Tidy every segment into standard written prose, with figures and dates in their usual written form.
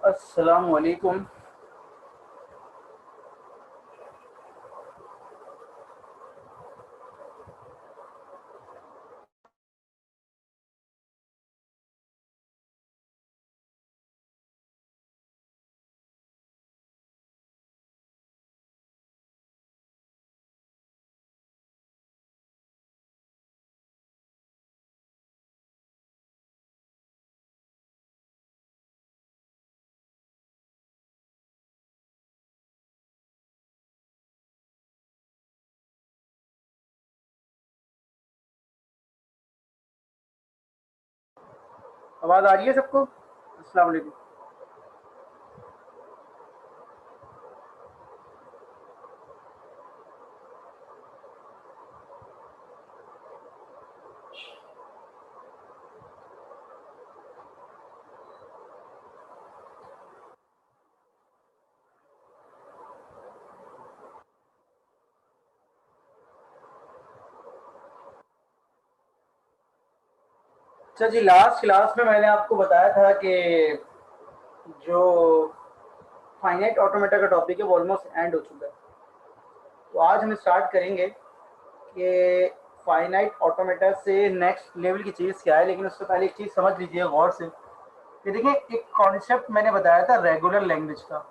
अस्सलाम वालेकुम। आवाज़ आ रही है सबको? अस्सलाम वालेकुम। अच्छा जी, लास्ट क्लास में मैंने आपको बताया था कि जो फाइनाइट ऑटोमेटा का टॉपिक है वो ऑलमोस्ट एंड हो चुका है। तो आज हम स्टार्ट करेंगे कि फाइनाइट ऑटोमेटा से नेक्स्ट लेवल की चीज़ क्या है। लेकिन उससे पहले एक चीज़ समझ लीजिए गौर से कि देखिए, एक कॉन्सेप्ट मैंने बताया था रेगुलर लैंग्वेज का।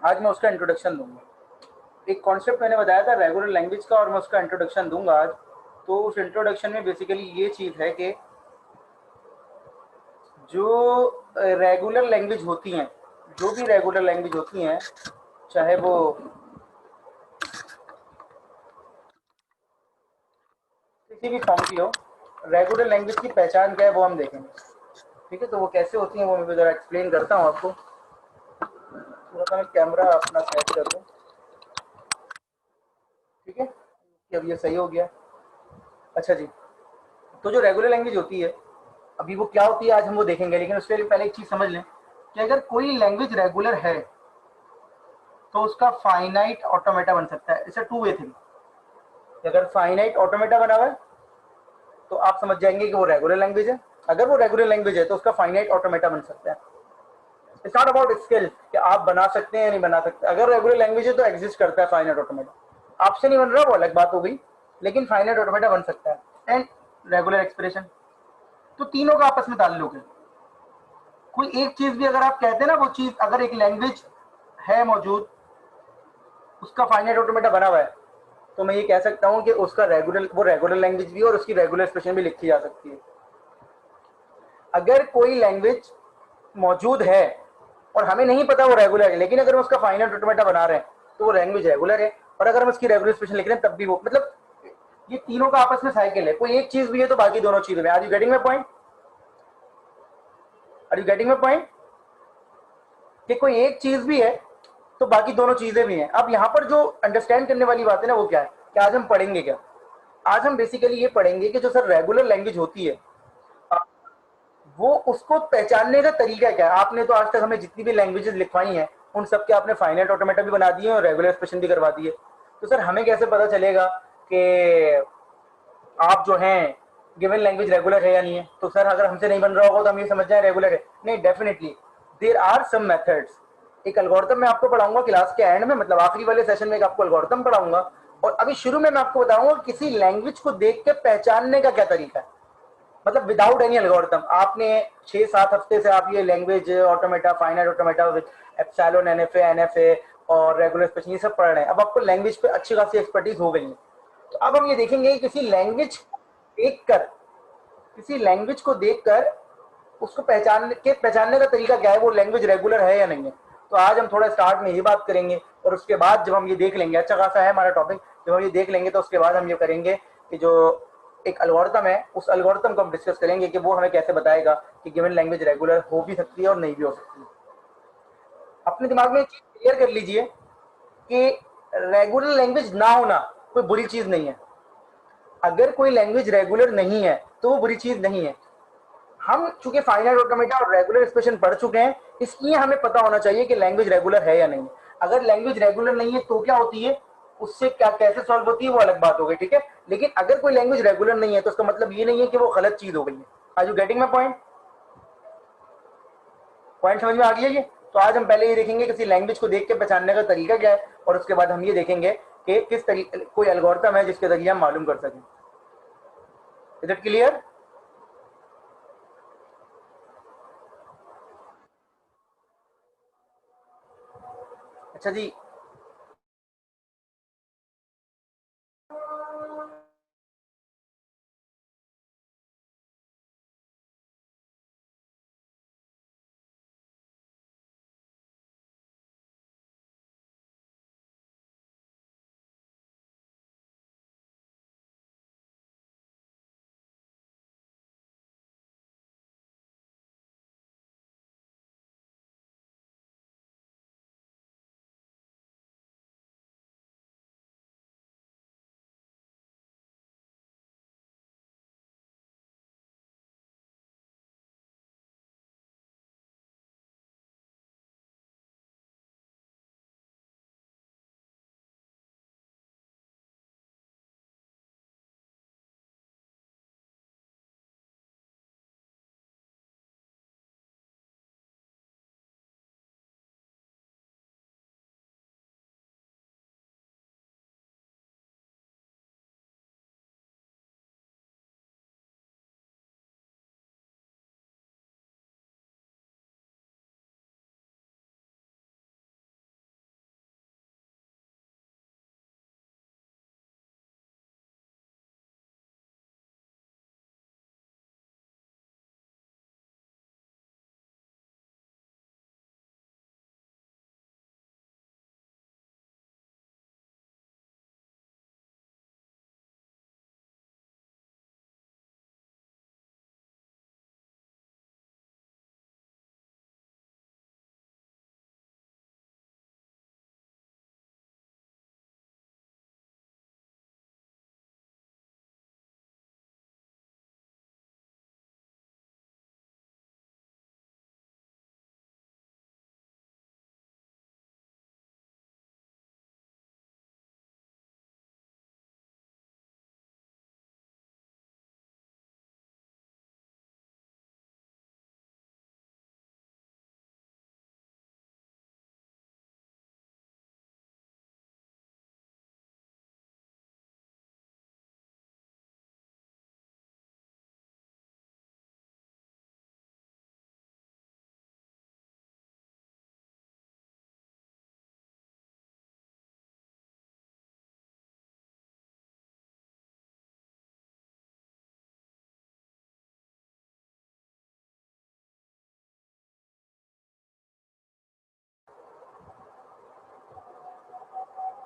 आज मैं उसका इंट्रोडक्शन दूंगा। एक कॉन्सेप्ट मैंने बताया था रेगुलर लैंग्वेज का और मैं उसका इंट्रोडक्शन दूंगा आज। तो उस इंट्रोडक्शन में बेसिकली ये चीज़ है कि जो रेगुलर लैंग्वेज होती हैं, जो भी रेगुलर लैंग्वेज होती हैं, चाहे वो किसी भी फॉर्म की हो, रेगुलर लैंग्वेज की पहचान क्या है वो हम देखेंगे। ठीक है, तो वो कैसे होती हैं वो मैं ज़रा एक्सप्लेन करता हूँ आपको। थोड़ा सा मैं कैमरा अपना सेट कर दूँ। ठीक है, कि अब ये सही हो गया। अच्छा जी, तो जो रेगुलर लैंग्वेज होती है, अभी वो क्या होती है आज हम वो देखेंगे। लेकिन उसके लिए पहले एक चीज़ समझ लें कि अगर कोई लैंग्वेज रेगुलर है तो उसका फाइनाइट ऑटोमेटा बन सकता है। It's a two way thing. अगर फाइनाइट ऑटोमेटा बना हुआ है तो आप समझ जाएंगे कि वो रेगुलर लैंग्वेज है। अगर वो रेगुलर लैंग्वेज है तो उसका फाइनाइट ऑटोमेटा बन सकता है। इट्स नॉट अबाउट स्किल कि आप बना सकते हैं या नहीं बना सकते। अगर रेगुलर लैंग्वेज है तो एग्जिस्ट करता है फाइनाइट ऑटोमेटा। आपसे नहीं बन रहा वो अलग बात हो गई, लेकिन फाइनाइट ऑटोमेटा बन सकता है। एंड रेगुलर एक्सप्रेशन, तो तीनों का आपस में ताल्लुक है। कोई एक चीज भी अगर आप कहते हैं ना, वो चीज अगर एक लैंग्वेज है मौजूद, उसका फाइनाइट ऑटोमेटा बना हुआ है, तो मैं ये कह सकता हूँ कि उसका रेगुलर लैंग्वेज भी और उसकी रेगुलर एक्सप्रेशन भी लिखी जा सकती है। अगर कोई लैंग्वेज मौजूद है और हमें नहीं पता वो रेगुलर है, लेकिन अगर हम उसका फाइनाइट ऑटोमेटा बना रहे हैं तो वो लैंग्वेज रेगुलर है। और अगर हम उसकी रेगुलर एक्सप्रेशन लिख रहे हैं तब भी वो, मतलब ये तीनों का आपस में साइकिल है। कोई एक चीज भी है तो बाकी दोनों चीजों में। Are you getting my point? Are you getting my point? कि कोई एक चीज भी है तो बाकी दोनों चीजें भी हैं। अब यहाँ पर जो अंडरस्टैंड करने वाली बात है ना, वो क्या है कि आज हम पढ़ेंगे क्या। आज हम बेसिकली ये पढ़ेंगे कि जो सर रेगुलर लैंग्वेज होती है, वो उसको पहचानने का तरीका क्या है। आपने तो आज तक हमें जितनी भी लैंग्वेजेस लिखवाई हैं उन सब के आपने फाइनाइट ऑटोमेटा भी बना दिए और रेगुलर एक्सप्रेशन भी करवा दिए। तो सर हमें कैसे पता चलेगा कि आप जो हैं गिवन लैंग्वेज रेगुलर है या नहीं है। तो सर अगर हमसे नहीं बन रहा होगा तो हम ये समझ जाए रेगुलर है? नहीं, definitely there are some methods. एक एल्गोरिथम मैं आपको पढ़ाऊंगा क्लास के एंड में, मतलब आखिरी वाले सेशन में एक आपको एल्गोरिथम पढ़ाऊंगा। और अभी शुरू में मैं आपको बताऊंगा किसी लैंग्वेज को देख के पहचानने का क्या तरीका है। मतलब विदाउट एनी एल्गोरिथम आपने 6-7 हफ्ते से आप ये language automata, finite automata with epsilon, NFA और रेगुलर एक्सप्रेशन ये सब पढ़ रहे हैं। अब आपको लैंग्वेज पे अच्छी खासी एक्सपर्टीज हो गई है। तो अब हम ये देखेंगे कि देखकर किसी लैंग्वेज को देखकर उसको पहचानने का तरीका क्या है, वो लैंग्वेज रेगुलर है या नहीं है। तो आज हम थोड़ा स्टार्ट में ये बात करेंगे और उसके बाद जब हम ये देख लेंगे, अच्छा खासा है हमारा टॉपिक, जब हम ये देख लेंगे तो उसके बाद हम ये करेंगे कि जो एक एल्गोरिथम है उस एल्गोरिथम को हम डिस्कस करेंगे कि वो हमें कैसे बताएगा कि गिवन लैंग्वेज रेगुलर हो भी सकती है और नहीं भी हो सकती है। अपने दिमाग में एक चीज क्लियर कर लीजिए कि रेगुलर लैंग्वेज ना होना कोई बुरी चीज नहीं है। अगर कोई लैंग्वेज रेगुलर नहीं है तो वो बुरी चीज नहीं है। हम चूंकि फाइनाइट ऑटोमेटा और रेगुलर एक्सप्रेशन पढ़ चुके हैं, इसलिए हमें पता होना चाहिए कि लैंग्वेज रेगुलर है या नहीं। अगर लैंग्वेज रेगुलर नहीं है तो क्या होती है, उससे क्या कैसे सॉल्व होती है वो अलग बात हो गई। ठीक है, लेकिन अगर कोई लैंग्वेज रेगुलर नहीं है तो उसका मतलब ये नहीं है कि वो गलत चीज हो गई है। Are you getting my point? Point समझ में आ गया ये? तो आज हम पहले ये देखेंगे किसी लैंग्वेज को देख के पहचानने का तरीका क्या है, और उसके बाद हम ये देखेंगे कि किस तरीके कोई एल्गोरिथम है जिसके जरिए हम मालूम कर सकें। Is it clear? अच्छा जी,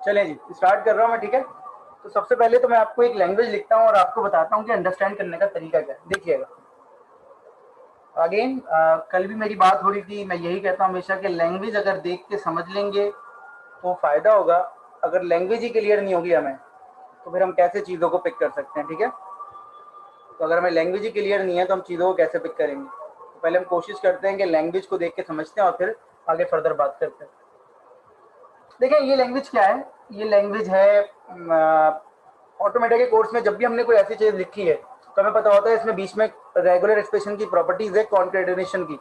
चलें जी, स्टार्ट कर रहा हूँ मैं, ठीक है। तो सबसे पहले तो मैं आपको एक लैंग्वेज लिखता हूँ और आपको बताता हूँ कि अंडरस्टैंड करने का तरीका क्या है। देखिएगा, अगेन कल भी मेरी बात हो रही थी, मैं यही कहता हूँ हमेशा कि लैंग्वेज अगर देख के समझ लेंगे तो फ़ायदा होगा। अगर लैंग्वेज ही क्लियर नहीं होगी हमें, तो फिर हम कैसे चीज़ों को पिक कर सकते हैं, ठीक है। तो अगर हमें लैंग्वेज ही क्लियर नहीं है तो हम चीज़ों को कैसे पिक करेंगे। तो पहले हम कोशिश करते हैं कि लैंग्वेज को देख के समझते हैं और फिर आगे फर्दर बात करते हैं। देखिए ये लैंग्वेज क्या है, ये लैंग्वेज है ऑटोमेटा के कोर्स में जब भी हमने कोई ऐसी चीज़ लिखी है तो हमें पता होता है इसमें बीच में रेगुलर एक्सप्रेशन की प्रॉपर्टीज है कॉन्केटेनेशन की।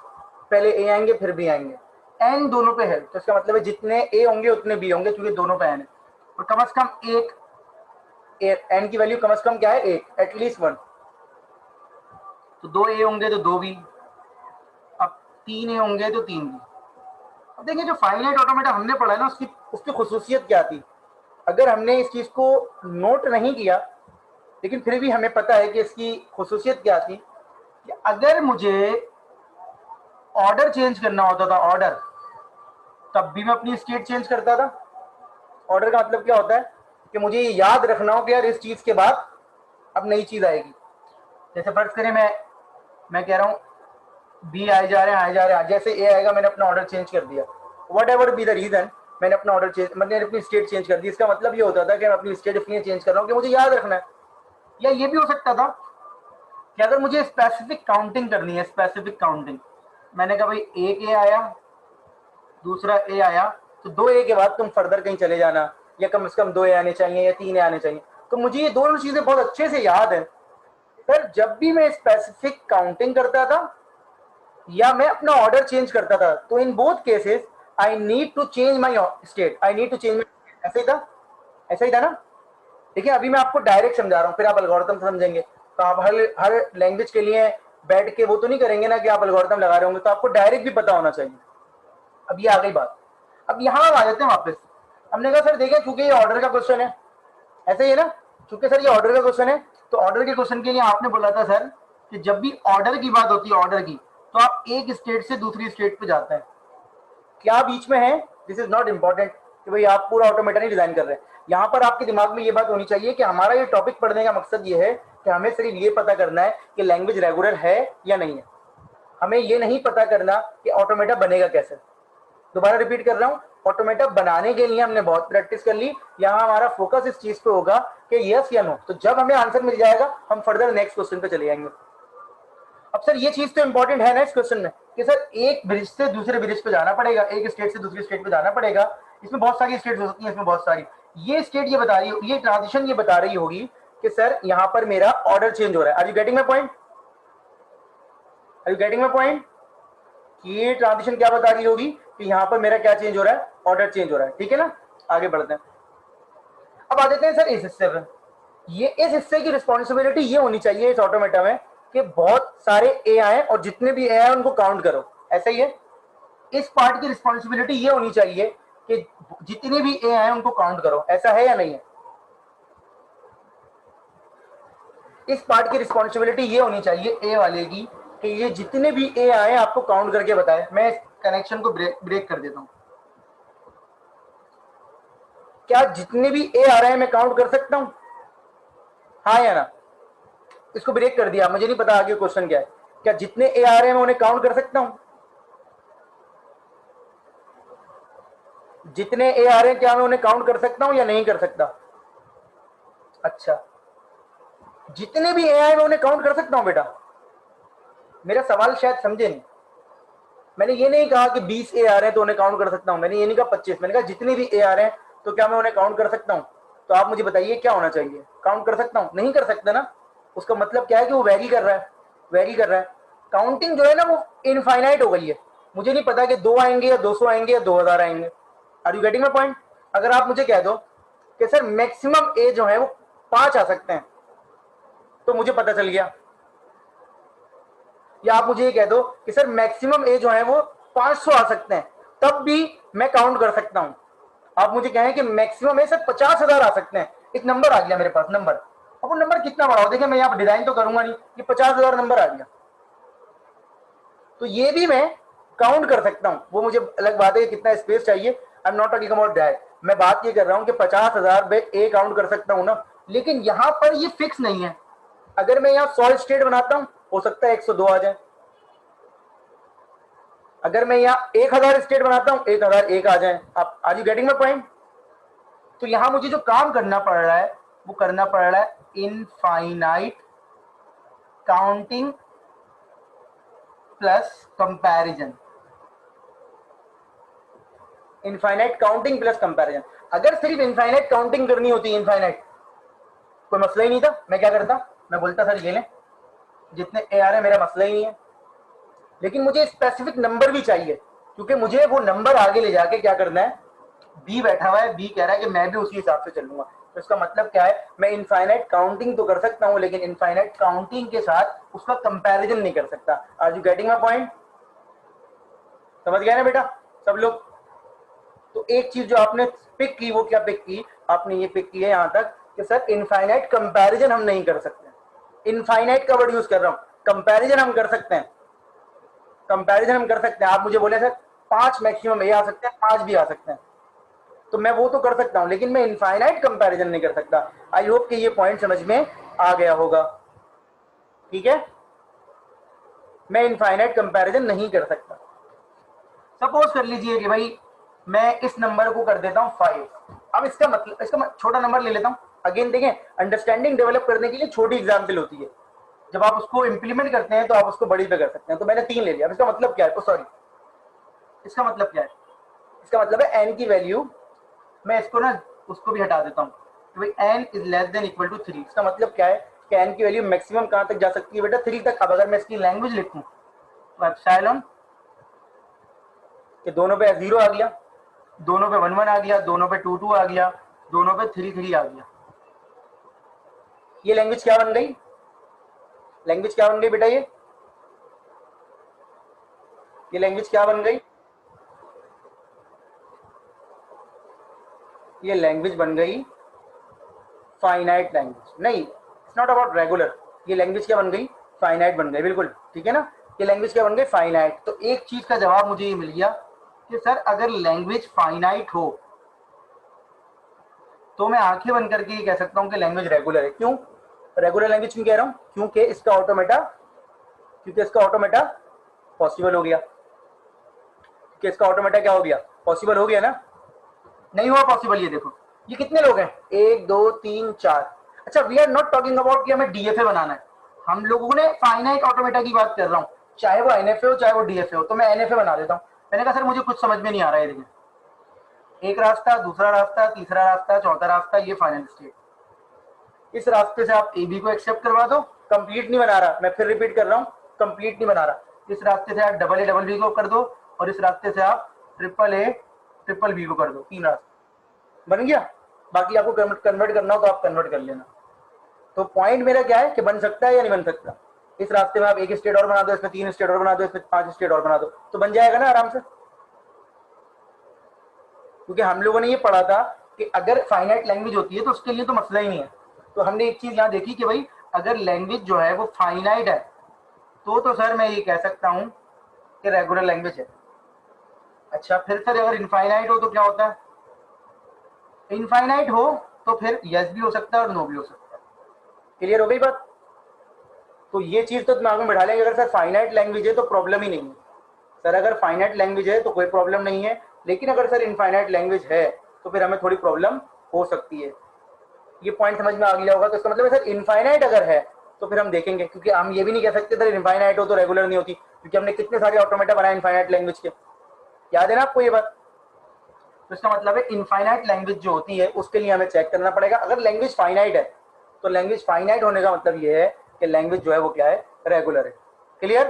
पहले ए आएंगे फिर बी आएंगे, एन दोनों पे है, तो इसका मतलब है जितने ए होंगे उतने बी होंगे क्योंकि दोनों पे एन है। और कम से कम एक एन की वैल्यू कम से कम क्या है, एक, एटलीस्ट वन। तो दो ए होंगे तो दो बी, अब तीन ए होंगे तो तीन बी। अब देखिए जो फाइनाइट ऑटोमेटा हमने पढ़ा है ना, उसकी उसकी खुसूसियत क्या थी। अगर हमने इस चीज़ को नोट नहीं किया लेकिन फिर भी हमें पता है कि इसकी खुसूसियत क्या थी कि अगर मुझे ऑर्डर चेंज करना होता था, ऑर्डर, तब भी मैं अपनी स्टेट चेंज करता था। ऑर्डर का मतलब क्या होता है कि मुझे ये याद रखना हो कि यार इस चीज़ के बाद अब नई चीज़ आएगी। जैसे फर्ज करें मैं कह रहा हूँ बी आए जा रहे हैं, आए जा रहे हैं, जैसे ए आएगा मैंने अपना ऑर्डर चेंज कर दिया, what ever be the reason, मैंने अपना ऑर्डर चेंज, मैंने अपनी स्टेट चेंज कर दी। इसका मतलब ये होता था कि मैं अपनी स्टेट इसलिए चेंज कर रहा हूँ कि मुझे याद रखना है। या ये भी हो सकता था कि अगर मुझे स्पेसिफिक काउंटिंग करनी है, स्पेसिफिक काउंटिंग, मैंने कहा भाई एक ए आया, दूसरा ए आया, तो दो ए के बाद तुम फर्दर कहीं चले जाना, या कम से कम दो ए आने चाहिए या तीन ए आने चाहिए। तो मुझे ये दोनों चीज़ें बहुत अच्छे से याद है। पर जब भी मैं स्पेसिफिक काउंटिंग करता था या मैं अपना ऑर्डर चेंज करता था, तो in both cases I need to change my state, I need to change my, ऐसा ही था, ऐसा ही था ना। देखिए अभी मैं आपको डायरेक्ट समझा रहा हूँ, फिर आप एल्गोरिथम समझेंगे। तो आप हर हर लैंग्वेज के लिए बैठ के वो तो नहीं करेंगे ना कि आप एल्गोरिथम लगा रहे होंगे, तो आपको डायरेक्ट भी पता होना चाहिए। अब ये आ गई बात। अब यहाँ हम आ जाते हैं वापस। हमने कहा सर देखिए चूंकि ये ऑर्डर का क्वेश्चन है, ऐसे ही है ना, चूंकि सर ये ऑर्डर का क्वेश्चन है, तो ऑर्डर के क्वेश्चन के लिए आपने बोला था सर कि जब भी ऑर्डर की बात होती है, ऑर्डर की, तो आप एक स्टेट से दूसरी स्टेट पे जाते हैं। क्या बीच में है, दिस इज नॉट इंपॉर्टेंट कि भाई आप पूरा ऑटोमेटा नहीं डिजाइन कर रहे हैं। यहाँ पर आपके दिमाग में ये बात होनी चाहिए कि हमारा ये टॉपिक पढ़ने का मकसद ये है कि हमें सिर्फ ये पता करना है कि लैंग्वेज रेगुलर है या नहीं है। हमें ये नहीं पता करना कि ऑटोमेटा बनेगा कैसे। दोबारा रिपीट कर रहा हूँ, ऑटोमेटा बनाने के लिए हमने बहुत प्रैक्टिस कर ली। यहाँ हमारा फोकस इस चीज पे होगा कि यस या नो। तो जब हमें आंसर मिल जाएगा हम फर्दर नेक्स्ट क्वेश्चन पे चले जाएंगे। अब सर ये चीज तो इंपॉर्टेंट है ना इस क्वेश्चन में कि सर एक ब्रिज से दूसरे ब्रिज पे जाना पड़ेगा, एक स्टेट से दूसरी स्टेट पे जाना पड़ेगा। इसमें बहुत सारी स्टेट हो सकती है, इसमें बहुत सारी। ये स्टेट ये बता रही, ये ट्रांजिशन ये बता रही होगी कि सर यहाँ पर मेरा ऑर्डर चेंज हो रहा है। Are you getting my point? Are you getting my point? ये ट्रांजिशन क्या बता रही होगी कि यहाँ पर मेरा क्या चेंज हो रहा है, ऑर्डर चेंज हो रहा है। ठीक है ना, आगे बढ़ते हैं। अब आ जाते हैं सर इस हिस्से पे। ये इस हिस्से की रिस्पॉन्सिबिलिटी ये होनी चाहिए इस ऑटोमेटा में कि बहुत सारे ए आए और जितने भी ए आए उनको काउंट करो, ऐसा ही है। इस पार्ट की रिस्पॉन्सिबिलिटी ये होनी चाहिए कि जितने भी ए आए उनको काउंट करो, ऐसा है या नहीं है। इस पार्ट की रिस्पॉन्सिबिलिटी ये होनी चाहिए ए वाले की कि ये जितने भी ए आए आपको काउंट करके बताए। मैं इस कनेक्शन को ब्रेक कर देता हूं। क्या जितने भी ए आ रहे हैं मैं काउंट कर सकता हूं, हाँ या ना? इसको ब्रेक कर दिया, मुझे नहीं पता आगे क्वेश्चन क्या है। क्या जितने ए आ रहे हैं मैं उन्हें काउंट कर सकता हूं? जितने ए आ रहे हैं क्या मैं उन्हें काउंट कर सकता हूं या नहीं कर सकता? अच्छा, जितने भी ए आए मैं उन्हें काउंट कर सकता हूं बेटा। मेरा सवाल शायद समझे नहीं। मैंने ये नहीं कहा कि 20 ए आ रहे हैं तो उन्हें काउंट कर सकता हूं, मैंने ये नहीं कहा 25, मैंने कहा जितने भी ए आ रहे हैं तो क्या मैं उन्हें काउंट कर सकता हूं। तो आप मुझे बताइए क्या होना चाहिए। काउंट कर सकता हूं, नहीं कर सकता ना, उसका मतलब क्या है कि वो वैरी कर रहा है, वैरी कर रहा है। काउंटिंग जो है ना वो इनफाइनाइट हो गई है। मुझे नहीं पता कि 2 आएंगे या 200 आएंगे या 2000 आएंगे। Are you getting my point? अगर आप मुझे कह दो कि सर मैक्सिमम ए जो है वो 5 आ सकते हैं, तो मुझे पता चल गया। या आप मुझे ये कह दो कि सर मैक्सिमम ए जो है वो 500 आ सकते हैं, तब भी मैं काउंट कर सकता हूं। आप मुझे कहें कि मैक्सिमम ए सर 50,000 आ सकते हैं, एक नंबर आ गया मेरे पास, नंबर। अब वो नंबर कितना बड़ा हो, देखिए मैं यहाँ डिजाइन तो करूंगा नहीं, ये 50,000 नंबर आ गया, तो ये भी मैं काउंट कर सकता हूं। वो मुझे अलग बात है कि कितना स्पेस चाहिए, I am not talking about that. मैं बात ये कर रहा हूं कि 50,000 में ए काउंट कर सकता हूं ना। लेकिन यहां पर ये फिक्स नहीं है। अगर मैं यहाँ 100 स्टेट बनाता हूं, हो सकता है 102 आ जाए। अगर मैं यहाँ 1000 स्टेट बनाता हूं, 1001 आ जाए। आप are you getting my point? तो यहां मुझे जो काम करना पड़ रहा है वो करना पड़ रहा है infinite counting plus comparison. Infinite counting plus comparison. अगर सिर्फ इनफाइनाइट काउंटिंग करनी होती, इनफाइनाइट, कोई मसला ही नहीं था, मैं क्या करता, मैं बोलता सर ये लें जितने ए आ रहे हैं, मेरा मसला ही नहीं है। लेकिन मुझे स्पेसिफिक नंबर भी चाहिए, क्योंकि मुझे वो नंबर आगे ले जाके क्या करना है। बी बैठा हुआ है, बी कह रहा है कि मैं भी उसी हिसाब से चलूंगा। तो इसका मतलब क्या है, मैं इनफाइनाइट काउंटिंग तो कर सकता हूं, लेकिन इनफाइनाइट काउंटिंग के साथ उसका कंपैरिजन नहीं कर सकता। Are you getting my point? समझ गया ना बेटा सब लोग? तो एक चीज जो आपने पिक की, वो क्या पिक की, आपने ये पिक की है यहां तक कि सर इनफाइनाइट कंपैरिजन हम नहीं कर सकते। इनफाइनाइट का वर्ड यूज कर रहा हूं, कंपैरिजन हम कर सकते हैं, कंपैरिजन हम कर सकते हैं। आप मुझे बोले सर 5 मैक्सिमम ये आ सकते हैं, 5 भी आ सकते हैं, तो मैं वो तो कर सकता हूं, लेकिन मैं इनफाइनाइट कंपैरिजन नहीं कर सकता। आई होप कि ये पॉइंट समझ में आ गया होगा। ठीक है, मैं इनफाइनाइट कंपैरिजन नहीं कर सकता। सपोज कर लीजिए कि भाई मैं इस नंबर को कर देता हूं 5। अब इसका मतलब, छोटा नंबर ले लेता हूं। अगेन देखें, अंडरस्टैंडिंग डेवलप करने के लिए छोटी एग्जाम्पल होती है, जब आप उसको इंप्लीमेंट करते हैं तो आप उसको बड़ी पे कर सकते हैं। तो मैंने 3 ले लिया। अब इसका मतलब क्या है, सॉरी, इसका मतलब क्या है, इसका मतलब है एन की वैल्यू, मैं इसको ना उसको भी हटा देता हूँ कि भाई n is less than equal to 3। इसका मतलब क्या है कि एन की वैल्यू मैक्सिमम कहां तक जा सकती है बेटा, 3 तक। अब अगर मैं इसकी लैंग्वेज लिखूं, तो एप्सिलॉन कि दोनों पे 0 आ गया, दोनों पे 1 1 आ गया, दोनों पे 2 2 आ गया, दोनों पे 3 3 आ गया। ये लैंग्वेज क्या बन गई? लैंग्वेज क्या बन गई बेटा? ये लैंग्वेज क्या बन गई? ये लैंग्वेज बन गई फाइनाइट लैंग्वेज। नहीं, इट्स नॉट अबाउट रेगुलर। ये लैंग्वेज क्या बन गई? फाइनाइट बन गई। बिल्कुल ठीक है ना, ये लैंग्वेज क्या बन गई? फाइनाइट। तो एक चीज का जवाब मुझे ये मिल गया कि सर अगर लैंग्वेज फाइनाइट हो तो मैं आंखें बंद करके ये कह सकता हूं कि लैंग्वेज रेगुलर है। क्यों रेगुलर लैंग्वेज क्यों कह रहा हूं? क्योंकि इसका ऑटोमेटा पॉसिबल हो गया। कि इसका ऑटोमेटा क्या हो गया? पॉसिबल हो गया ना। नहीं हुआ पॉसिबल? ये देखो, ये कितने लोग हैं? 1 2 3 4। अच्छा, we are not talking about कि हमें डीएफए बनाना है। हम लोगों ने फाइनाइट ऑटोमेटा की बात कर रहा हूँ, चाहे वो एनएफए हो चाहे वो डीएफए हो। तो मैं एनएफए बना देता हूँ। मैंने कहा सर मुझे कुछ समझ में नहीं आ रहा है। देखिए, एक रास्ता, दूसरा रास्ता, तीसरा रास्ता, चौथा रास्ता, ये फाइनल स्टेट। इस रास्ते से आप ए बी को एक्सेप्ट करवा दो। कंप्लीट नहीं बना रहा, मैं फिर रिपीट कर रहा हूँ, कंप्लीट नहीं बना रहा। इस रास्ते से आप डबल ए डबल बी को कर दो, और इस रास्ते से आप ट्रिपल ए ट्रिपल बी को कर दो। 3 रास्ते बन गया। बाकी आपको कन्वर्ट करना हो तो आप कन्वर्ट कर लेना। तो पॉइंट मेरा क्या है कि बन सकता है या नहीं बन सकता? इस रास्ते में आप एक स्टेट और बना दो, इसमें 3 स्टेट और बना दो, इसमें 5 स्टेट और बना दो, तो बन जाएगा ना आराम से। क्योंकि हम लोगों ने ये पढ़ा था कि अगर फाइनाइट लैंग्वेज होती है तो उसके लिए तो मसला ही नहीं है। तो हमने एक चीज यहाँ देखी कि भाई अगर लैंग्वेज जो है वो फाइनाइट है तो सर मैं ये कह सकता हूँ कि रेगुलर लैंग्वेज है। अच्छा, फिर सर अगर इनफाइनाइट हो तो क्या होता है? इनफाइनाइट हो तो फिर यस भी हो सकता है और नो भी हो सकता है। क्लियर हो गई बात? तो ये चीज तो दिमाग में बैठा लेंगे, अगर सर फाइनाइट लैंग्वेज है तो प्रॉब्लम ही नहीं है। सर अगर फाइनाइट लैंग्वेज है तो कोई प्रॉब्लम नहीं है, लेकिन अगर सर इनफाइनाइट लैंग्वेज है तो फिर हमें थोड़ी प्रॉब्लम हो सकती है। ये पॉइंट समझ में आ गया होगा। तो इसका मतलब है सर इनफाइनाइट अगर है तो फिर हम देखेंगे, क्योंकि हम ये भी नहीं कह सकते सर इनफाइनाइट हो तो रेगुलर नहीं होती, क्योंकि हमने कितने सारे ऑटोमेटा बनाए इनफाइनाइट लैंग्वेज के। याद है ना आपको ये बात? तो इसका मतलब है इनफाइनाइट लैंग्वेज जो होती है उसके लिए हमें चेक करना पड़ेगा। अगर लैंग्वेज फाइनाइट है तो लैंग्वेज फाइनाइट होने का मतलब ये है कि लैंग्वेज जो है वो क्या है? रेगुलर है। क्लियर?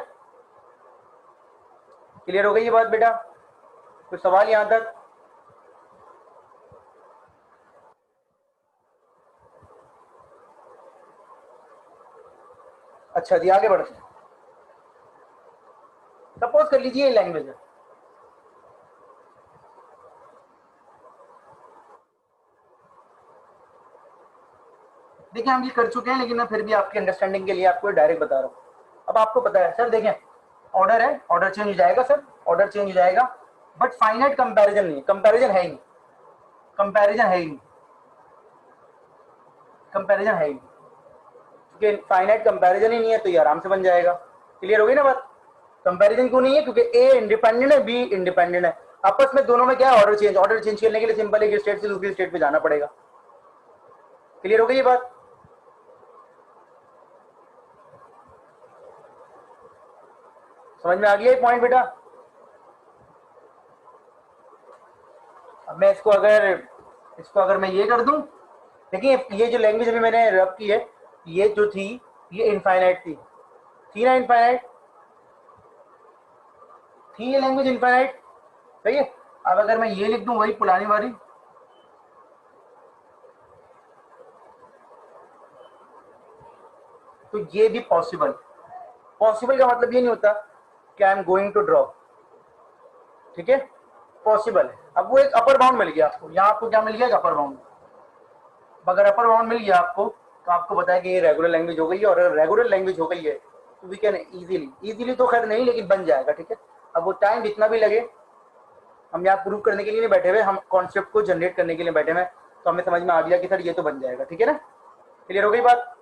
क्लियर हो गई ये बात बेटा? कोई सवाल यहां तक? अच्छा जी, आगे बढ़ते हैं। सपोज कर लीजिए ये लैंग्वेज है, देखिए हम ये कर चुके हैं, लेकिन मैं फिर भी आपकी अंडरस्टैंडिंग के लिए आपको डायरेक्ट बता रहा हूँ। अब आपको पता है सर, देखें ऑर्डर है, ऑर्डर चेंज हो जाएगा सर, ऑर्डर चेंज हो जाएगा, बट फाइनाइट कंपैरिजन नहीं है। कंपैरिजन है ही नहीं, कंपैरिजन है ही नहीं, कंपैरिजन है ही नहीं। क्योंकि फाइनाइट कंपैरिजन ही नहीं है तो ये आराम से बन जाएगा। क्लियर हो गई ना बात? कंपैरिजन क्यों नहीं है? क्योंकि ए इंडिपेंडेंट है, बी इंडिपेंडेंट है। आपस में दोनों में क्या है? Order change. ऑर्डर चेंज करने के लिए सिंपल एक स्टेट से दूसरी स्टेट पे जाना पड़ेगा। क्लियर हो गई ये बात? समझ में आ गया ये पॉइंट बेटा? अब मैं इसको अगर मैं ये कर दूं, देखिए ये जो लैंग्वेज अभी मैंने रब की है, ये जो थी ये इनफाइनाइट थी ना? इनफाइनाइट थी ये लैंग्वेज, इनफाइनाइट। सही है। अब अगर मैं ये लिख दूं वही पुरानी वाली, तो ये भी पॉसिबल। पॉसिबल का मतलब ये नहीं होता कि I am going to draw. ठीक है, पॉसिबल है। अब वो एक अपर बाउंड मिल गया आपको, यहाँ आपको क्या मिल गया? एक अपर बाउंड। अगर अपर बाउंड मिल गया आपको तो आपको बताया कि ये रेगुलर लैंग्वेज हो गई है। और अगर रेगुलर लैंग्वेज हो गई है तो वी कैन इजीली तो खैर नहीं, लेकिन बन जाएगा। ठीक है, अब वो टाइम जितना भी लगे, हम यहाँ प्रूव करने के लिए नहीं बैठे हुए, हम कॉन्सेप्ट को जनरेट करने के लिए बैठे हुए। तो हमें समझ में आ गया कि सर ये तो बन जाएगा। ठीक है ना? क्लियर हो गई बात?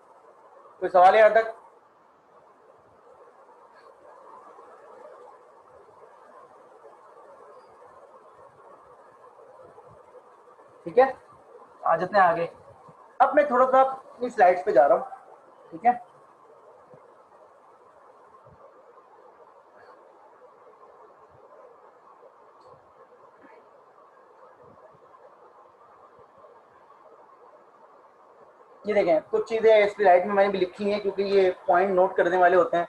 कोई सवाल है यहाँ तक? ठीक है, आ जाते हैं आगे। अब मैं थोड़ा सा अपनी स्लाइड्स पे जा रहा हूँ। ठीक है, ये देखें कुछ चीज़ें इस स्लाइड में मैंने भी लिखी हैं, क्योंकि ये पॉइंट नोट करने वाले होते हैं।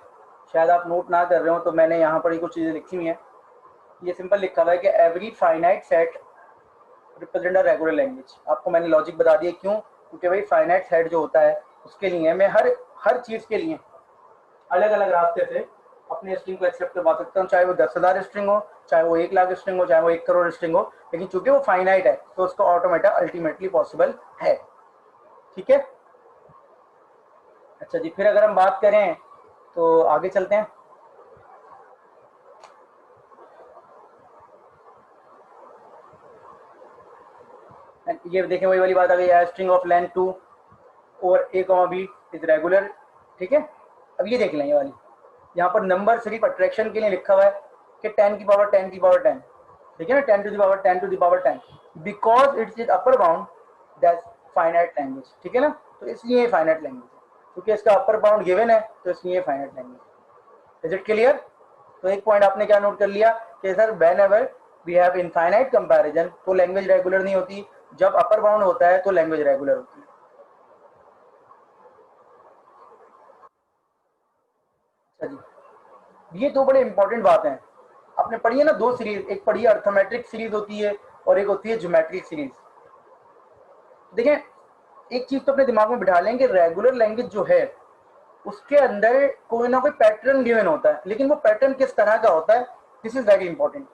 शायद आप नोट ना कर रहे हो तो मैंने यहाँ पर कुछ चीज़ें लिखी हुई हैं। ये सिंपल लिखा हुआ है कि every finite set represent a regular language. आपको मैंने लॉजिक बता दिया क्यों, क्योंकि भाई फाइनाइट सेट जो होता है उसके लिए मैं हर चीज़ के लिए अलग अलग रास्ते से अपने स्ट्रिंग को एक्सेप्ट करवा सकता हूँ, चाहे वो 10,000 स्ट्रिंग हो, चाहे वो 1 लाख स्ट्रिंग हो, चाहे वो 1 करोड़ स्ट्रिंग हो, लेकिन चूंकि वो फाइनाइट है तो उसका ऑटोमेटा अल्टीमेटली पॉसिबल है। ठीक है, अच्छा जी, फिर अगर हम बात करें तो आगे चलते हैं। ये देखें वही वाली बात आ गई, स्ट्रिंग ऑफ लेंथ 2 और a comma b is regular. ठीक है, अब ये देख लें ये वाली, यहाँ पर नंबर सिर्फ अट्रैक्शन के लिए लिखा हुआ है कि 10 की पावर 10 की पावर 10, ठीक है ना, 10 to the power 10 to the power 10, because it's is upper bound that's finite language. ठीक है ना, तो इसलिए फाइनाइट लैंग्वेज है, क्योंकि इसका अपर बाउंड गिवन है तो इसलिए finite language. Is it clear? तो एक पॉइंट आपने क्या नोट कर लिया कि sir whenever we have infinite comparison तो लैंग्वेज रेगुलर नहीं होती, जब अपर बाउंड होता है तो लैंग्वेज रेगुलर होती है। अच्छा जी, ये दो बड़े इंपॉर्टेंट बात हैं। आपने पढ़ी है ना दो सीरीज, एक पढ़ी है अर्थमेट्रिक सीरीज होती है और एक होती है ज्योमेट्रिक सीरीज। देखें, एक चीज तो अपने दिमाग में बिठा लें कि रेगुलर लैंग्वेज जो है उसके अंदर कोई ना कोई पैटर्न गिवन होता है, लेकिन वो पैटर्न किस तरह का होता है, दिस इज वेरी इंपॉर्टेंट।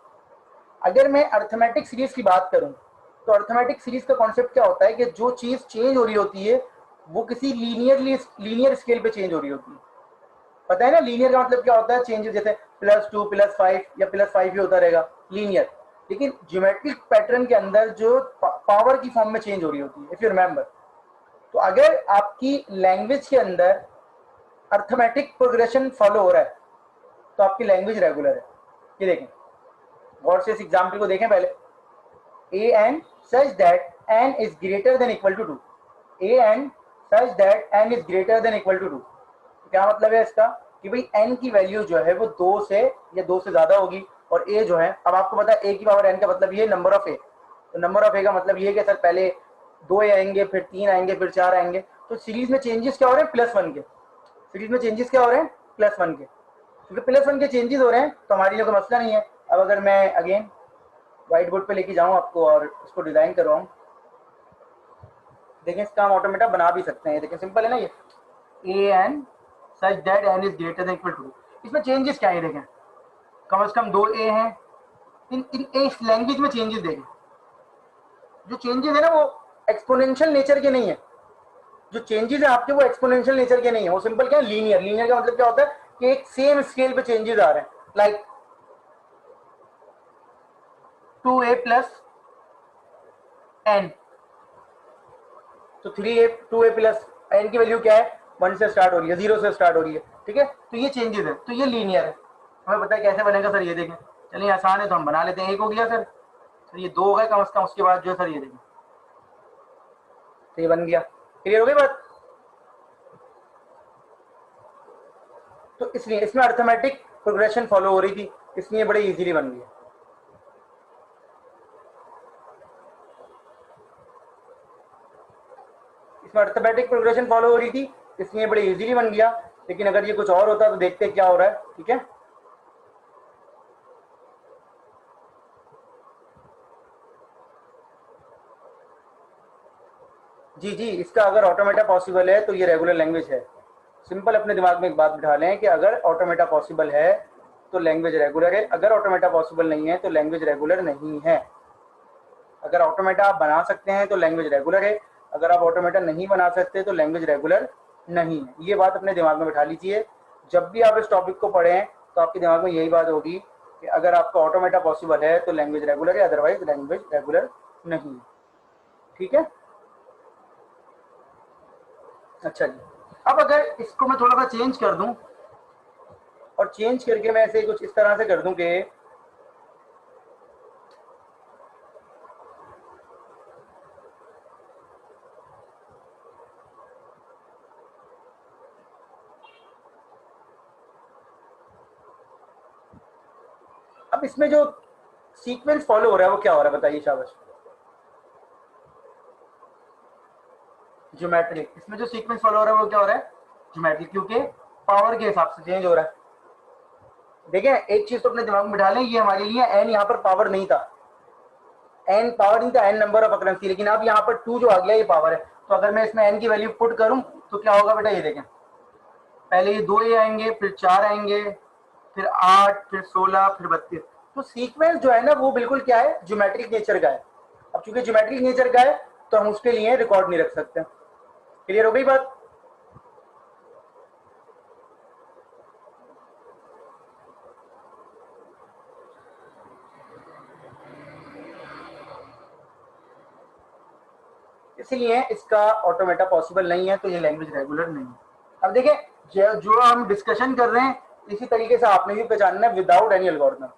अगर मैं अर्थमेटिक सीरीज की बात करूं तो अर्थमेटिक सीरीज का कॉन्सेप्ट क्या होता है कि जो चीज चेंज हो रही होती है वो किसी लीनियर स्केल पे चेंज हो रही होती है। पता है ना लीनियर का मतलब क्या होता है, चेंज जैसे +2 +5 या +5 ही होता रहेगा लीनियर। लेकिन ज्योमेट्रिक पैटर्न के अंदर जो पावर की फॉर्म में चेंज हो रही होती है, इफ यू रिमेंबर। तो अगर आपकी लैंग्वेज के अंदर अर्थमेटिक प्रोग्रेशन फॉलो हो रहा है तो आपकी लैंग्वेज रेगुलर है। ये देखें, गौर से इस एग्जाम्पल को देखें पहले, A N such that N is greater than equal to 2, A N such that N is greater than equal to 2। क्या मतलब है इसका कि भाई एन की वैल्यू जो है वो 2 से या 2 से ज्यादा होगी, और ए जो है, अब आपको पता है ए की पावर एन का मतलब ये नंबर ऑफ ए, तो नंबर ऑफ ए का मतलब ये कि सर पहले 2 ए आएंगे, फिर 3 आएंगे, फिर 4 आएंगे। तो सीरीज में चेंजेस क्या हो रहे हैं, +1 के। सीरीज में चेंजेस क्या हो रहे हैं, +1 के, क्योंकि +1 के चेंजेस हो रहे हैं तो हमारे लिए कोई मसला नहीं है। अब अगर मैं अगेन व्हाइट बोर्ड पे लेके जाऊँ आपको और उसको डिजाइन करवाऊँ, देखें इसका हम ऑटोमेटा बना भी सकते हैं। देखें सिंपल है ना ये, a N such that N is greater than equal to. इसमें चेंजेस क्या है, देखें कम से कम 2 ए हैं। इन इस लैंग्वेज में चेंजेस देखें, जो चेंजेस है ना वो एक्सपोनेंशियल नेचर के नहीं है। जो चेंजेस है आपके वो एक्सपोनेंशियल नेचर के नहीं है, वो सिंपल क्या है, लीनियर। लीनियर का मतलब क्या होता है कि एक सेम स्केल पे चेंजेस आ रहे हैं, लाइक 2a प्लस एन, तो 3a 2a प्लस एन की वैल्यू क्या है, 1 से स्टार्ट हो रही है, 0 से स्टार्ट हो रही है। ठीक है, तो ये चेंजेस है, तो ये लीनियर है। हमें पता है कैसे बनेगा सर, ये देखें, चलिए आसान है तो हम बना लेते हैं। एक हो गया सर, तो ये 2 हो गए कम से कम, उसके बाद जो है सर ये देखें, तो ये बन गया। क्लियर हो गई बात? तो इसलिए इसमें अर्थमेटिक प्रोग्रेशन फॉलो हो रही थी, इसलिए बड़े इजीली बन गया। इसमें अर्थमेटिक प्रोग्रेशन फॉलो हो रही थी इसलिए बड़े इजीली बन गया। लेकिन अगर ये कुछ और होता तो देखते क्या हो रहा है। ठीक है, जी जी, इसका अगर ऑटोमेटा पॉसिबल है तो ये रेगुलर लैंग्वेज है। सिंपल अपने दिमाग में एक बात बिठा लें कि अगर ऑटोमेटा पॉसिबल है तो लैंग्वेज रेगुलर है, अगर ऑटोमेटा पॉसिबल नहीं है तो लैंग्वेज रेगुलर नहीं है। अगर ऑटोमेटा आप बना सकते हैं तो लैंग्वेज रेगुलर है, अगर आप ऑटोमेटा नहीं बना सकते तो लैंग्वेज रेगुलर नहीं है। ये बात अपने दिमाग में बिठा लीजिए। जब भी आप इस टॉपिक को पढ़ें तो आपके दिमाग में यही बात होगी कि अगर आपका ऑटोमेटा पॉसिबल है तो लैंग्वेज रेगुलर है, अदरवाइज लैंग्वेज रेगुलर नहीं है। ठीक है, अच्छा जी, अब अगर इसको मैं थोड़ा सा चेंज कर दूं, और चेंज करके मैं ऐसे कुछ इस तरह से कर दूं कि अब इसमें जो सीक्वेंस फॉलो हो रहा है वो क्या हो रहा है बताइए, शाबाश। ज्योमेट्रिक, इसमें जो सीक्वेंस फॉलो हो रहा है वो क्या हो रहा है, ज्योमेट्रिक, क्योंकि पावर के हिसाब से चेंज हो रहा है। देखें एक चीज तो अपने दिमाग में बिठा लें, ये हमारे लिए एन यहाँ पर पावर नहीं था, एन पावर नहीं था, एन नंबर ऑफ अकरेंस थी, लेकिन अब यहाँ पर 2 जो आ गया ये पावर है। तो अगर मैं इसमें एन की वैल्यू पुट करूं तो क्या होगा बेटा, ये देखें पहले ये 2 ए आएंगे, फिर 4 आएंगे, फिर 8, फिर 16, फिर 32। तो सीक्वेंस जो है ना वो बिल्कुल क्या है, ज्योमेट्रिक नेचर का है। अब चूंकि ज्योमेट्रिक नेचर का है तो हम उसके लिए रिकॉर्ड नहीं रख सकते। क्लियर हो गई बात? इसलिए इसका ऑटोमेटा पॉसिबल नहीं है, तो ये लैंग्वेज रेगुलर नहीं है। अब देखें जो हम डिस्कशन कर रहे हैं इसी तरीके से आपने भी पहचानना है विदाउट एनी एल्गोरिथम।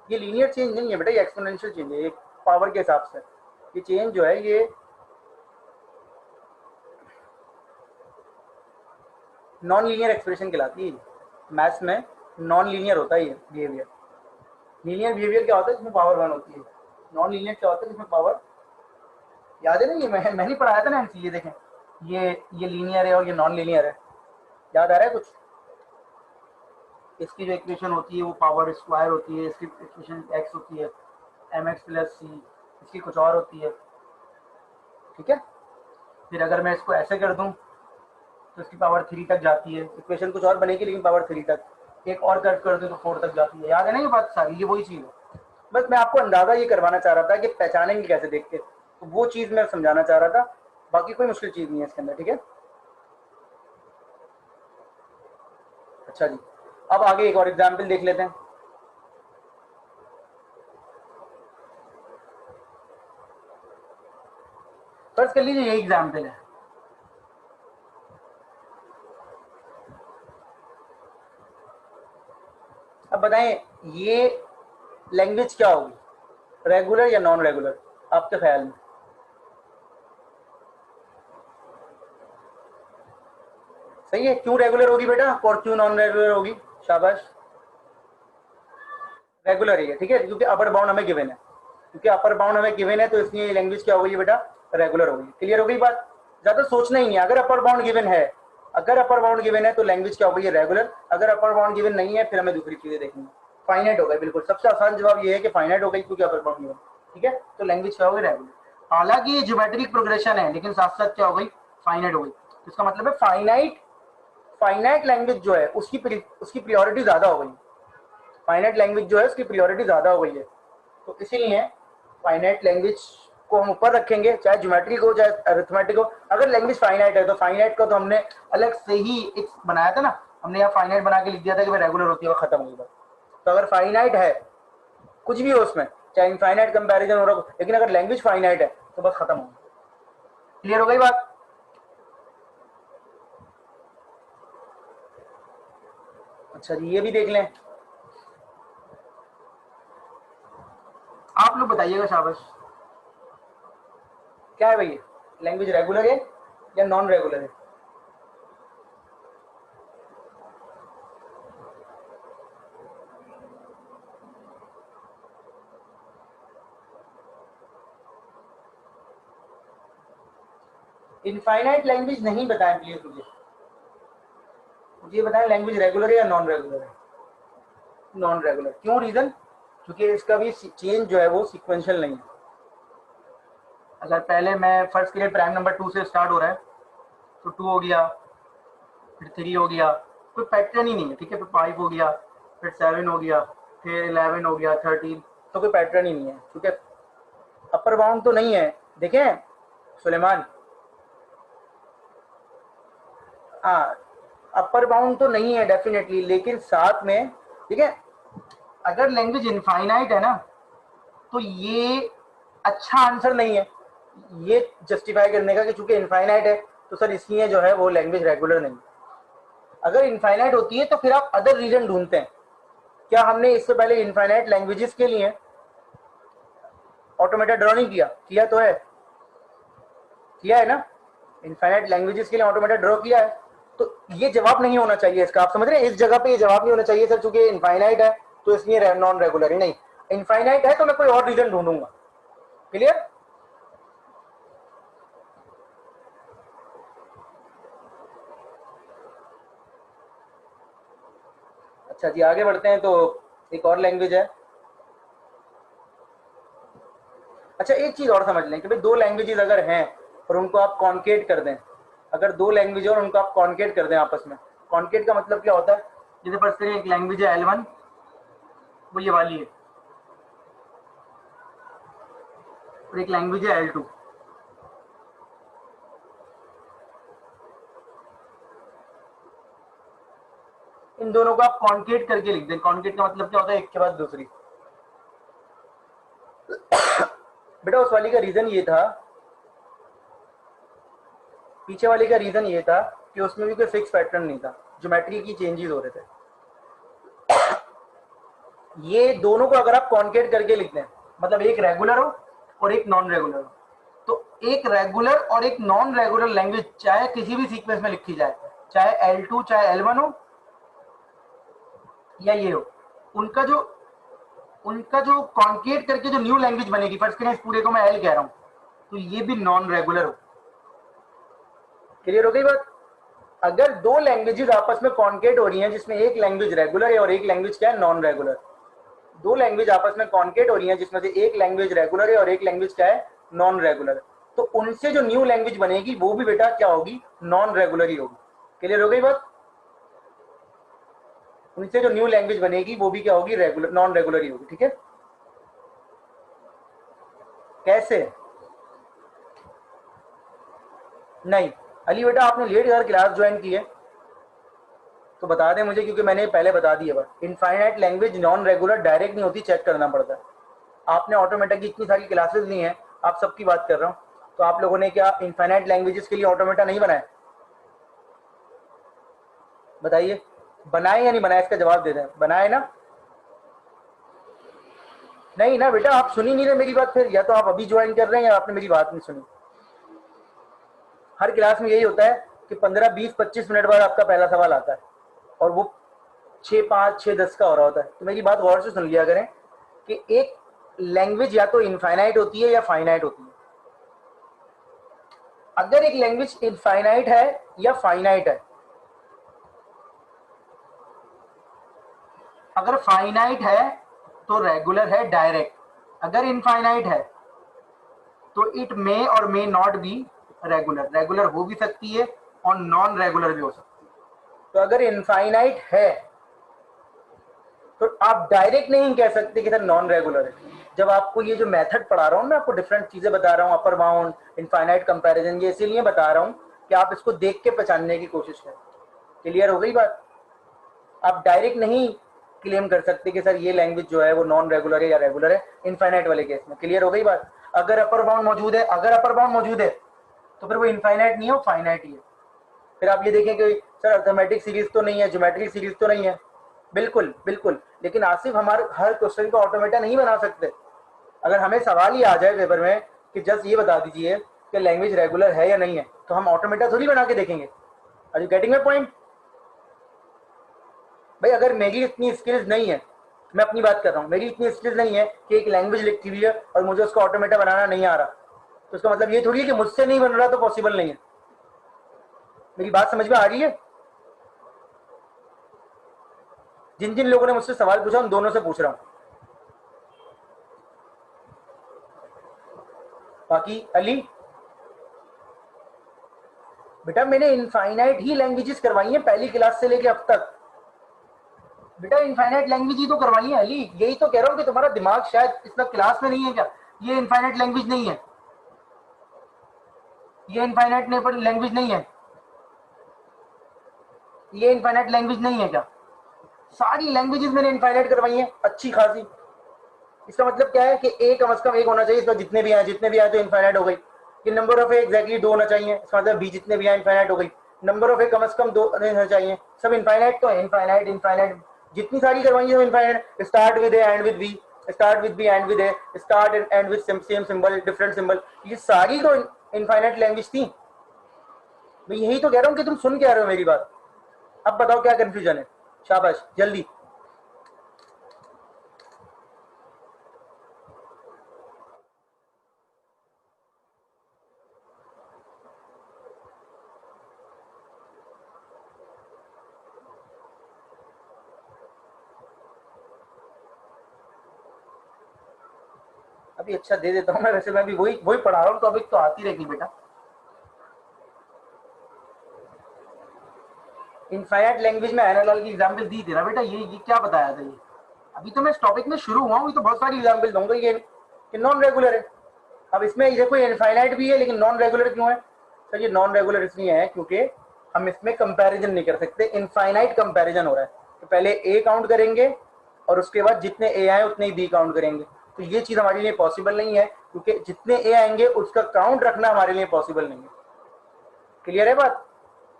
ये लीनियर चेंज नहीं है बेटा, ये एक्सपोनेंशियल चेंज है, ये पावर के हिसाब से। ये चेंज जो है ये नॉन लीनियर एक्सप्रेशन कहलाती है। मैथ्स में नॉन लीनियर होता है ये बिहेवियर। लीनियर बिहेवियर क्या होता है, जिसमें पावर 1 होती है। नॉन लीनियर क्या होता है, जिसमें पावर, याद है ना, ये मैंने पढ़ाया था ना एमसी। ये देखें ये लीनियर है और ये नॉन लीनियर है, याद आ रहा है कुछ? इसकी जो इक्वेशन होती है वो पावर स्क्वायर होती है, इसकी इक्वेशन एक्स होती है, एम एक्स प्लस सी, इसकी कुछ और होती है। ठीक है, फिर अगर मैं इसको ऐसे कर दूं तो इसकी पावर 3 तक जाती है, इक्वेशन कुछ और बनेगी लेकिन पावर 3 तक। एक और कट कर दूं तो 4 तक जाती है। याद है ना ये बात सारी, ये वही चीज़ है। बस मैं आपको अंदाजा ये करवाना चाह रहा था कि पहचानेंगे कैसे देख के, तो वो चीज़ मैं समझाना चाह रहा था, बाकी कोई मुश्किल चीज़ नहीं है इसके अंदर। ठीक है, अच्छा जी, अब आगे एक और एग्जाम्पल देख लेते हैं। फर्ज कर लीजिए यही एग्जाम्पल है। अब बताएं ये लैंग्वेज क्या होगी, रेगुलर या नॉन रेगुलर आपके ख्याल में? सही है, क्यों रेगुलर होगी बेटा और क्यों नॉन रेगुलर होगी? शाबाश, रेगुलर ही है। ठीक है, क्योंकि अपर बाउंड हमें गिवन है, क्योंकि अपर बाउंड हमें गिवन है तो इसलिए लैंग्वेज क्या होगी बेटा, रेगुलर होगी। क्लियर हो गई बात? ज्यादा सोचना ही नहीं, अगर अपर बाउंड गिवन है, अगर अपर बाउंड गिवन है तो लैंग्वेज क्या होगी, रेगुलर। अगर अपर बाउंड गिवन नहीं है फिर हमें दूसरी चीजें देखनी है। फाइनाइट हो गई, बिल्कुल सबसे आसान जवाब ये है कि फाइनाइट हो गई, क्योंकि अपर बाउंड गिवन। ठीक है, तो लैंग्वेज क्या होगी, रेगुलर। हालांकि ये ज्योमेट्रिक प्रोग्रेशन है लेकिन साथ साथ क्या हो गई, फाइनाइट हो गई। तो इसका मतलब है फाइनाइट, फाइनाइट लैंग्वेज जो है उसकी प्रियोरिटी ज्यादा हो गई। फाइनाइट लैंग्वेज जो है उसकी प्रियोरिटी ज्यादा हो गई है, तो इसीलिए फाइनाइट लैंग्वेज को हम ऊपर रखेंगे, चाहे ज्योमेट्रिक हो चाहे अरिथमेटिक हो। अगर लैंग्वेज फाइनाइट है तो फाइनाइट का तो हमने अलग से ही एक बनाया था ना, हमने यहाँ फाइनाइट बना के लिख दिया था कि रेगुलर होती है और खत्म हो गई बात। तो अगर फाइनाइट है कुछ भी हो उसमें, चाहे इनफाइनाइट कंपैरिजन हो रहा हो, लेकिन अगर लैंग्वेज फाइनाइट है तो बस खत्म हो गई। क्लियर हो गई बात? अच्छा जी, ये भी देख लें, आप लोग बताइएगा। शाबाश, क्या है भैया, लैंग्वेज रेगुलर है या नॉन रेगुलर है? इनफाइनाइट लैंग्वेज नहीं बताएं प्लीज, मुझे बताएं लैंग्वेज रेगुलर है या नॉन रेगुलर है? नॉन रेगुलर, क्यों, रीजन? क्योंकि इसका भी चेंज जो है वो सीक्वेंशियल नहीं है। अगर पहले मैं फर्स्ट के लिए प्राइम नंबर 2 से स्टार्ट हो रहा है तो 2 हो गया, फिर 3 हो गया, कोई पैटर्न ही नहीं है। ठीक है, फिर 5 हो गया, फिर 7 हो गया, फिर 11 हो गया, 13, तो कोई पैटर्न ही नहीं है। ठीक है, अपर बाउंड तो नहीं है। देखें सुलेमान, हाँ अपर बाउंड तो नहीं है डेफिनेटली, लेकिन साथ में, ठीक है, अगर लैंग्वेज इनफाइनाइट है ना तो ये अच्छा आंसर नहीं है ये जस्टिफाई करने का कि चूंकि इनफाइनाइट है तो सर इसलिए जो है वो लैंग्वेज रेगुलर नहीं। अगर इनफाइनाइट होती है तो फिर आप अदर रीजन ढूंढते हैं। क्या हमने इससे पहले इनफाइनाइट लैंग्वेजेस के लिए ऑटोमेटा ड्रॉ नहीं किया? किया तो है, किया है ना, इनफाइनाइट लैंग्वेजेस के लिए ऑटोमेटा ड्रॉ किया है। तो ये जवाब नहीं होना चाहिए इसका, आप समझ रहे हैं? इस जगह पे ये जवाब नहीं होना चाहिए सर चूंकि इनफाइनाइट है तो इसलिए नॉन रेगुलर ही नहीं। इनफाइनाइट है तो मैं कोई और रीजन ढूंढूंगा। क्लियर? अच्छा जी, आगे बढ़ते हैं। तो एक और लैंग्वेज है। अच्छा, एक चीज़ और समझ लें कि भाई दो लैंग्वेजेस अगर हैं और उनको आप कॉन्केट कर दें, अगर दो लैंग्वेज और उनको आप कॉन्केट कर दें आपस में, कॉन्केट का मतलब क्या होता है? जैसे फर्स्ट करें, एक लैंग्वेज है L1, वो ये वाली है, और एक लैंग्वेज है L2। इन दोनों को आप कॉन्केट करके लिख दें। कॉन्केट का मतलब क्या होता है? एक के बाद दूसरी। बेटा उस वाली का रीजन ये था, पीछे वाले का रीजन ये था कि उसमें भी कोई फिक्स पैटर्न नहीं था, ज्योमेट्री की चेंजेस हो रहे थे। ये दोनों को अगर आप कॉन्केट करके लिख दें, मतलब एक रेगुलर हो और एक नॉन रेगुलर हो, तो एक रेगुलर और एक नॉन रेगुलर लैंग्वेज चाहे किसी भी सीक्वेंस में लिखी जाए, चाहे L2 चाहे L1 हो या ये हो, उनका जो कॉन्केट करके जो न्यू लैंग्वेज बनेगी, फर्स्ट करें इस पूरे को मैं L कह रहा हूं, तो ये भी नॉन रेगुलर हो। क्लियर हो गई बात? अगर दो लैंग्वेजेस आपस में कॉन्केट हो रही हैं जिसमें एक लैंग्वेज रेगुलर है और एक लैंग्वेज क्या है? Non regular. दो लैंग्वेज आपस में कॉन्केट हो रही हैं जिसमें से एक लैंग्वेज रेगुलर है और एक लैंग्वेज क्या है? Non regular. तो उनसे जो न्यू लैंग्वेज बनेगी वो भी बेटा क्या होगी? नॉन रेगुलर ही होगी। क्लियर हो गई बात? उनसे जो न्यू लैंग्वेज बनेगी वो भी क्या होगी? रेगुलर, नॉन रेगुलर ही होगी। ठीक है? कैसे? नहीं अली बेटा, आपने लेट अगर क्लास ज्वाइन की है तो बता दें मुझे, क्योंकि मैंने पहले बता दिया। बस infinite language non regular direct नहीं होती, चेक करना पड़ता है। आपने ऑटोमेटा की इतनी सारी क्लासेस ली हैं, आप सबकी बात कर रहा हूँ, तो आप लोगों ने क्या इनफाइनाइट लैंग्वेजेस के लिए ऑटोमेटा नहीं बनाया? बताइए, बनाए या नहीं बनाए? इसका जवाब दे दें। बनाए ना? नहीं ना बेटा, आप सुनी नहीं रहे मेरी बात। फिर या तो आप अभी ज्वाइन कर रहे हैं या आपने मेरी बात नहीं सुनी। हर क्लास में यही होता है कि 15 20 25 मिनट बाद आपका पहला सवाल आता है और वो 6 5 6 10 का हो रहा होता है। तो मेरी बात गौर से सुन लिया करें कि एक लैंग्वेज या तो इनफाइनाइट होती है या फाइनाइट होती है। अगर एक लैंग्वेज इनफाइनाइट है या फाइनाइट है, अगर फाइनाइट है तो रेगुलर है डायरेक्ट, अगर इनफाइनाइट है तो इट मे और may not be regular, regular हो भी सकती है और नॉन रेगुलर भी हो सकती है। तो अगर इनफाइनाइट है तो आप डायरेक्ट नहीं कह सकते कि सर नॉन रेगुलर है। जब आपको ये जो मेथड पढ़ा रहा हूँ, मैं आपको डिफरेंट चीजें बता रहा हूँ, अपर बाउंड, इनफाइनाइट कंपैरिजन, ये इसीलिए बता रहा हूँ कि आप इसको देख के पहचानने की कोशिश करें। क्लियर हो गई बात? आप डायरेक्ट नहीं क्लेम कर सकते कि सर ये लैंग्वेज जो है वो नॉन रेगुलर है या रेगुलर है इनफाइनाइट वाले केस में। क्लियर हो गई बात? अगर अपर बाउंड मौजूद है, अगर अपर बाउंड मौजूद है तो फिर वो इनफाइनाइट नहीं है, वो फाइनाइट ही है। फिर आप ये देखें कि सर अर्थमेटिक सीरीज तो नहीं है, ज्योमेट्रिक सीरीज तो नहीं है। बिल्कुल बिल्कुल, लेकिन आसिफ हमारे हर क्वेश्चन का ऑटोमेटा नहीं बना सकते। अगर हमें सवाल ही आ जाए पेपर में कि जस्ट ये बता दीजिए कि लैंग्वेज रेगुलर है या नहीं है, तो हम ऑटोमेटा थोड़ी बना के देखेंगे। Are you getting my point? भाई अगर मेरी इतनी स्किल्स नहीं है, मैं अपनी बात कर रहा हूँ, मेरी इतनी स्किल्स नहीं है कि एक लैंग्वेज लिखी हुई है और मुझे उसका ऑटोमेटा बनाना नहीं आ रहा, तो उसका मतलब ये थोड़ी है कि मुझसे नहीं बन रहा तो पॉसिबल नहीं है। मेरी बात समझ में आ रही है? जिन जिन लोगों ने मुझसे सवाल पूछा उन दोनों से पूछ रहा हूँ। बाकी अली बेटा, मैंने इनफाइनाइट ही लैंग्वेजेस करवाई हैं पहली क्लास से लेके अब तक। बेटा इनफाइनाइट लैंग्वेज ही तो करवाई है अली, यही तो कह रहा हूँ कि तुम्हारा दिमाग शायद इस वक्त क्लास में नहीं है क्या? ये इनफाइनाइट लैंग्वेज नहीं है, ये इनफाइनाइट लैंग्वेज नहीं है, ये इनफाइनाइट लैंग्वेज नहीं है क्या? सारी लैंग्वेजेस मैंने इनफाइनाइट करवाई हैं अच्छी खासी। इसका मतलब क्या है कि ए कम से कम एक होना चाहिए, इसमें जितने भी आए, जितने भी आए तो इनफाइनाइट हो गई। कि नंबर ऑफ ए एग्जैक्टली 2 होना चाहिए, इसका मतलब बी जितने भी आए इनफाइनाइट हो गई। नंबर ऑफ ए कम से कम 2 होना चाहिए, सब इनफाइनाइट तो है। इनफाइनाइट इनफाइनाइट जितनी सारी करवाई है infinite. Start with a end with b, start with b end with a, start end with same symbol different symbol, ये सारी तो इनफाइनाइट लैंग्वेज थी। मैं यही तो कह रहा हूँ कि तुम सुन के आ रहे हो मेरी बात। अब बताओ क्या कंफ्यूजन है? शाबाश जल्दी। अभी अच्छा दे देता हूँ मैं, वैसे मैं भी वही वही पढ़ा रहा हूँ, टॉपिक तो आती रहेगी बेटा। इनफाइनाइट लैंग्वेज में एनालॉग की एग्जांपल दी थी ना बेटा, ये क्या बताया था ये? अभी तो मैं इस टॉपिक में शुरू हुआ हूँ, तो बहुत सारी एग्जांपल दूंगा ये नॉन रेगुलर है। अब इसमें देखो इनफाइनाइट भी है लेकिन नॉन रेगुलर क्यों है? सर ये नॉन रेगुलर इसलिए है क्योंकि हम इसमें कंपैरिजन नहीं कर सकते, इनफाइनाइट कंपैरिजन हो रहा है। तो पहले ए काउंट करेंगे और उसके बाद जितने ए आए उतने ही बी काउंट करेंगे। तो ये चीज़ हमारे लिए पॉसिबल नहीं है क्योंकि जितने ए आएंगे उसका काउंट रखना हमारे लिए पॉसिबल नहीं है। क्लियर है बात?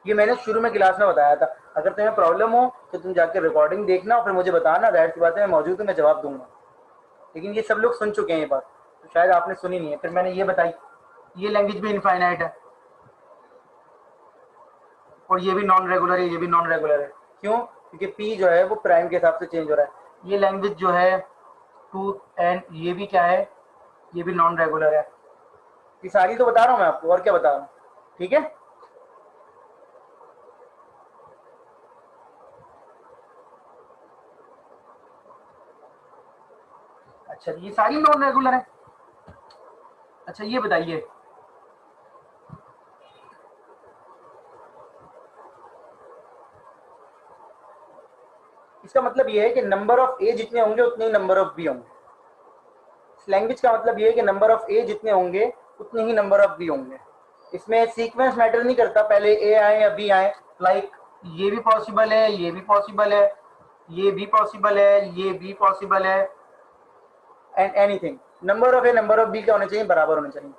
ये मैंने शुरू में क्लास में बताया था। अगर तुम्हें प्रॉब्लम हो तो तुम जाकर रिकॉर्डिंग देखना और फिर मुझे बताना, जाहिर सी बात है मैं मौजूद हूँ, मैं जवाब दूंगा। लेकिन ये सब लोग सुन चुके हैं ये बात, तो शायद आपने सुनी नहीं है। फिर मैंने ये बताई, ये लैंग्वेज भी इनफाइनाइट है और ये भी नॉन रेगुलर है, ये भी नॉन रेगुलर है। क्यों? क्योंकि पी जो है वो प्राइम के हिसाब से चेंज हो रहा है। ये लैंग्वेज जो है टू एंड ये भी क्या है, ये भी नॉन रेगुलर है। ये सारी तो बता रहा हूँ मैं आपको, और क्या बता रहा हूँ, ठीक है? अच्छा ये सारी नॉन रेगुलर है। अच्छा ये बताइए, इसका मतलब ये है कि नंबर ऑफ ए जितने होंगे उतने ही नंबर ऑफ बी होंगे। इस लैंग्वेज का मतलब ये है कि नंबर ऑफ ए जितने होंगे उतने ही नंबर ऑफ बी होंगे। इसमें सीक्वेंस मैटर नहीं करता, पहले ए आए या बी आए। लाइक ये भी पॉसिबल है, ये भी पॉसिबल है, ये भी पॉसिबल है, ये भी पॉसिबल है, and anything. Number of a number of b क्या होने चाहिए? बराबर होने चाहिए।